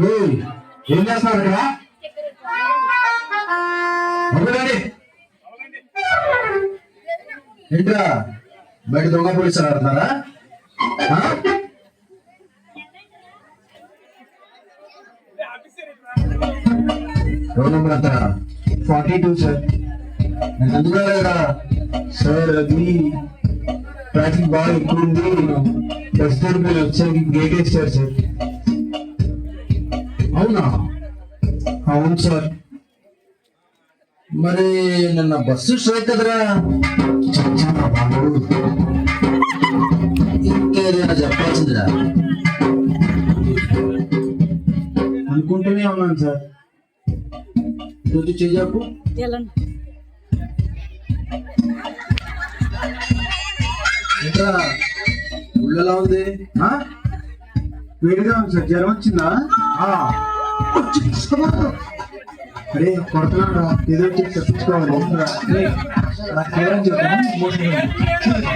ఏం చేస్తున్నారు ఇక్కడ? ఏంట్రా బయట దొంగ పోలీసులు ఆడుతున్నారా? రోల్ నెంబర్ ఎంత? 42 సార్. ఎందుకు సార్? అది ట్రాఫిక్ బాగా ఎక్కువ ఉంది. ప్రస్తుతానికి మీరు వచ్చేసరికి గేట్ వేస్తారు సార్. అవునా? అవును సార్. మరి నిన్న బస్సు స్ట్రైక్ కదరా? ఇంకేదైనా చెప్పాల్సిందిరా అనుకుంటూనే ఉన్నాను సార్. రోజు చేయకు ఏంట్రా ఉళ్ళలా ఉంది? వేడిగా ఉంది సార్. జ్వరం వచ్చిందా? అరే కొడుతున్నాడు, ఏదో తెప్పించుకోవాలి. నాకు ఫీవర్ అని చెప్తాను.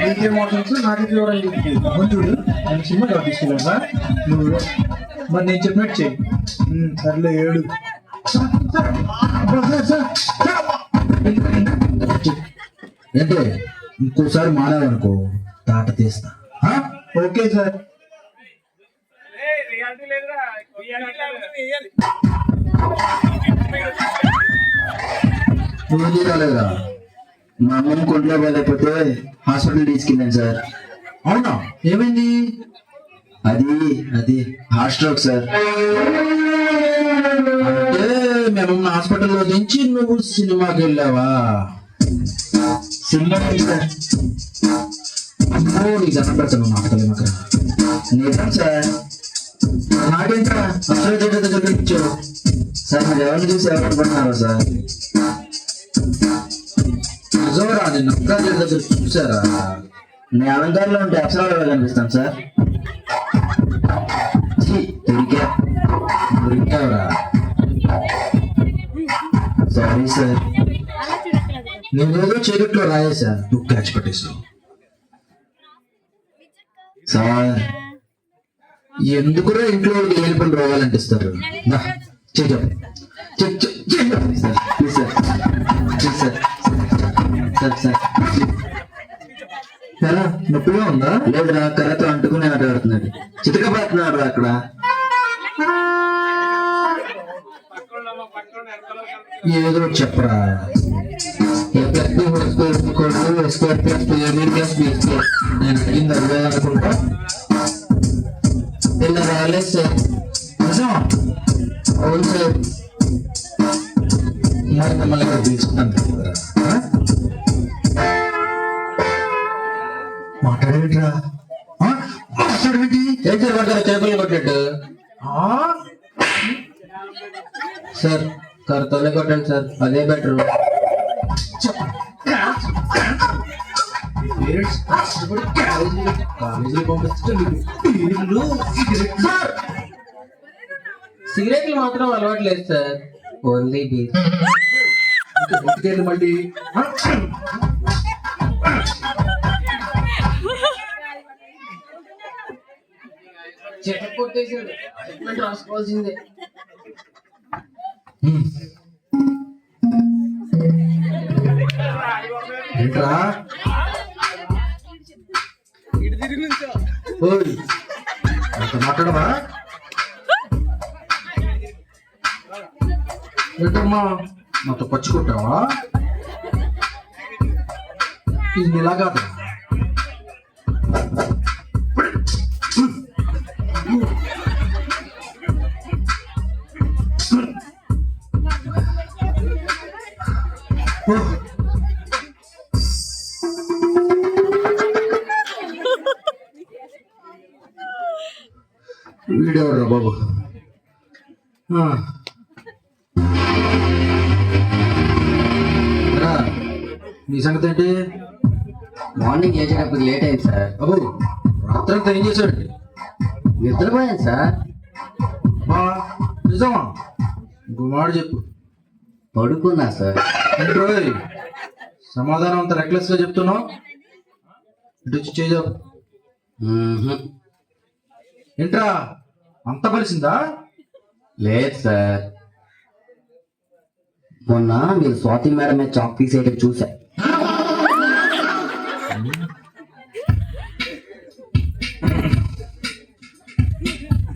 నీకే మోషన్స్, నాకే ఫీవర్ అని చెప్తుంది. చూడు నేను సినిమా తీసుకెళ్ళా. నువ్వు మరి నేను చెప్పినట్టు చెయ్యి. సర్లే ఏడు. ఏంటే ఇంకోసారి మారాలనుకో తాట తీస్తా. Okay sir. నువ్వు చూడాలేదా? మా అమ్మని కొంట్లో పోలేకపోతే హాస్పిటల్ తీసుకెళ్ళాను సార్. అవునా? ఏమైంది? అది హార్ట్ స్ట్రోక్ సార్. అంటే మేము హాస్పిటల్లో నుంచి నువ్వు సినిమాకి వెళ్ళావా? Cinema sir. అమ్మో నీకు జనపడతాను మాటలు మాకు నిజం సార్. నాకేంటా అక్షర దగ్గర ఇచ్చావు సార్. మీరు ఎవరిని చూసి ఎవరు పడుతున్నారా సార్? నిజంరా నిన్న అక్షర దగ్గర చూసారా? నీ అలంకారంలో ఉంటే అక్షరాలు కనిపిస్తాను సార్. దొరికావరా? Sorry sir. నేనేదో చీకట్లో రాయేసా, నువ్వు క్యాచ్ పట్టేసావు సార్. ఎందుకురా ఇంట్లో లేని పని రోగాలంటిస్తారు? నొప్పిగా ఉందా? లేదురా, కర్రతో అంటుకుని ఆట ఆడుతున్నాడు. చితకబడుతున్నాడు అక్కడ. ఏదో చెప్పరా? నేను అడిగింది అదే అనుకుంటా. ఇలా రాలేదు సార్. నిజం? అవును సార్. మరి మిమ్మల్ని ఇక్కడ తీసుకున్నాను కదా. మాట్లాడేట్రా? మాట్లాడేంటి? ఏం సార్ పడ్డారు చేపలు కొట్టాడు సార్. కర్తలే కొట్టండి సార్, అదే బెటర్. సిగరెట్లు మాత్రం అలవాటు లేదు సార్, ఓన్లీ బీర్. మళ్ళీ చెట్టు కొట్టేసాడు, రాసుకోవాల్సిందే. ఏంట్రా మాట్లాడవా? ఏంటమ్మా నాతో పచ్చుకుంటావా? ఇది ఇలా కాదు. వీడియో రా బాబు. నీ సంగతి ఏంటి? మార్నింగ్ చేసేటప్పుడు లేట్ అయింది సార్. బాబు రాత్రంతా ఏం చేశాడు? నిద్రపోయాను సార్. నిజమా? ఇంకో మాట చెప్పు. పడుకున్నా సార్. ఏంటో సమాధానం అంత రెక్లెస్ గా చెప్తున్నావు? ఇటు వచ్చి చేయవు. ఏంట్రా అంత పరిసిందా? లేదు సార్. మొన్న మీరు స్వాతి మేడం మీద చాక్ తీసేయడం చూసా.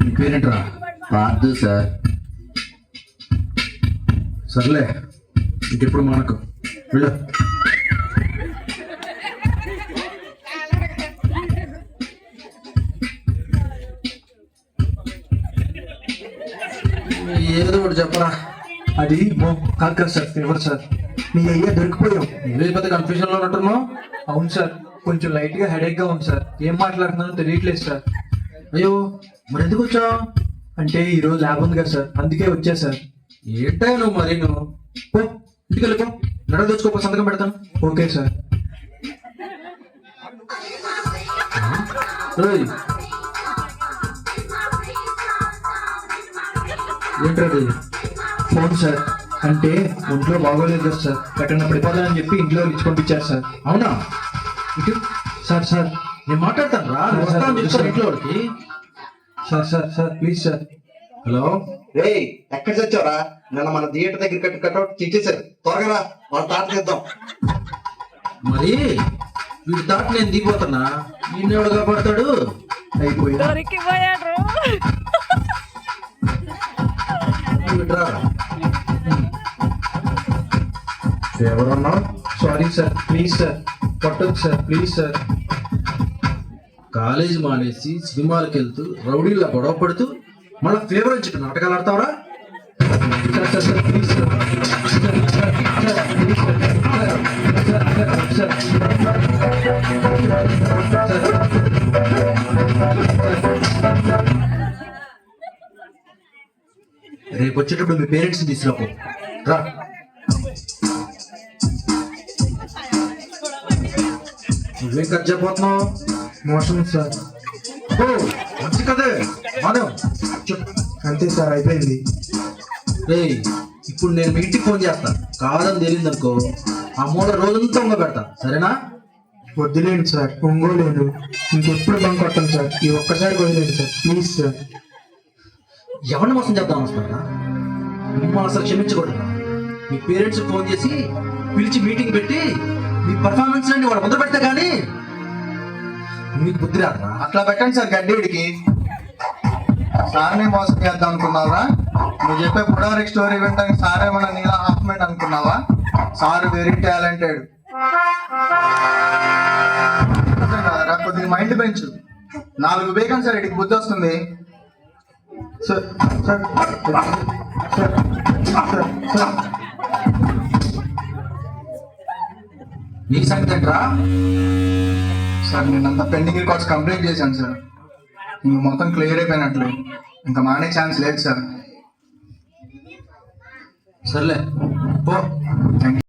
నీ పేరేంట్రా? పార్దు సార్. సర్లే, ఇంకెప్పుడు మనకు వెళ్ళు. ఏదో ఒకటి చెప్పరా. అది కాదు కదా సార్, ఫీవర్ సార్. మీ అయ్యా దొరికిపోయాం. నువ్వే పెద్ద కన్ఫ్యూజన్ లో ఉన్నట్టున్నావు. అవును సార్, కొంచెం లైట్ గా హెడేక్ గా ఉంది సార్. ఏం మాట్లాడుతున్నానో తెలియట్లేదు సార్. అయ్యో, మరి ఎందుకు వచ్చావు? అంటే ఈ రోజు ల్యాబ్ ఉంది కదా సార్, అందుకే వచ్చా సార్. ఏంటా నువ్వు? మరి నువ్వు పో, ఇంటికి వెళ్ళిపో. నడ తెచ్చుకోపో, సంతకం పెడతాను. Okay sir. ఏయ్, ఏంటది? Phone sir. అంటే ఒంట్లో బాగోలేదు కదా సార్, ఎక్కడన్నా పడిపోతానని చెప్పి ఇంట్లో ఇచ్చి పంపించారు సార్. అవునా? ఇటు సార్ సార్ నేను మాట్లాడతాను రా. నువ్వు వస్తావని చెప్తాను ఇంట్లో వాడికి. Sir sir sir please sir. Hello, రేయ్ ఎక్కడ చచ్చావరా? నిన్న మన థియేటర్ దగ్గర కట్అవుట్ ఇచ్చేసారు. త్వరగా రా, వాళ్ళ తాట తీద్దాం. మరి వీడి దాటి నేను దిగిపోతున్నా, నిన్నెవడు కాపాడతాడు? అయిపోయింది. దొరికిపోయాడు. వీడురా. ఎవరన్నా? సారీ సార్, ప్లీజ్ సార్, కొట్టదు సార్, ప్లీజ్ సార్. కాలేజీ మానేసి సినిమాలకు వెళ్తూ రౌడీలా గొడవ పడుతూ మళ్ళీ ఫేవర్ అని చెప్పి నాటకాలు ఆడతావరా? Sir sir sir please sir. Sir sir sir please sir. Sir sir sir. రేపు వచ్చేటప్పుడు మీ పేరెంట్స్ తీసుకురాపో. రా. నువ్వేం ఖర్చు చెప్పబోతున్నావు? Motion sir. ఓ, మంచి కదే. మాధవ్ చెప్పు. అంతే సార్, అయిపోయింది. రేయ్, ఇప్పుడు నేను మీ ఇంటికి ఫోన్ చేస్తా. కాదని తెలియదు అనుకో, ఆ మూల రోజంతా ఉంగ పెడతా, సరేనా? వద్దులేండి సార్, ఒంగోలేను. ఇంకెప్పుడు బంక్ కొట్టండి సార్, ఈ ఒక్కసారి వదిలేండి సార్, ప్లీజ్ సార్. ఎవరిని మోసం చేద్దాం వస్తారా? మిమ్మల్ని అసలు క్షమించకూడదు. మీ పేరెంట్స్ ఫోన్ చేసి పిలిచి మీటింగ్ పెట్టి మీ పర్ఫార్మెన్స్ అన్ని వాడు ముందు పెడతా కానీ మీకు బుద్ధి రాదురా. అట్లా పెట్టండి సార్ గడ్డీడికి. సార్నే మోసం చేద్దాం అనుకున్నావా? నువ్వు చెప్పే పుడారి స్టోరీ వింటానికి సార్ ఏమన్నా నీలా హాఫ్ మైండ్ అనుకున్నావా? Sir very talented. కొద్దిగా మైండ్ పెంచు. 4 వేగం సార్, ఇటుకి బుద్ధి వస్తుంది. Sir sir sir sir sir. నీకు సంగతి ఏంట్రా? సార్ నేనంతా పెండింగ్ రికార్డ్స్ కంప్లీట్ చేశాను సార్. ఇంక మొత్తం క్లియర్ అయిపోయినట్లు. ఇంకా మానే ఛాన్స్ లేదు సార్. సర్లే పో. Thank you.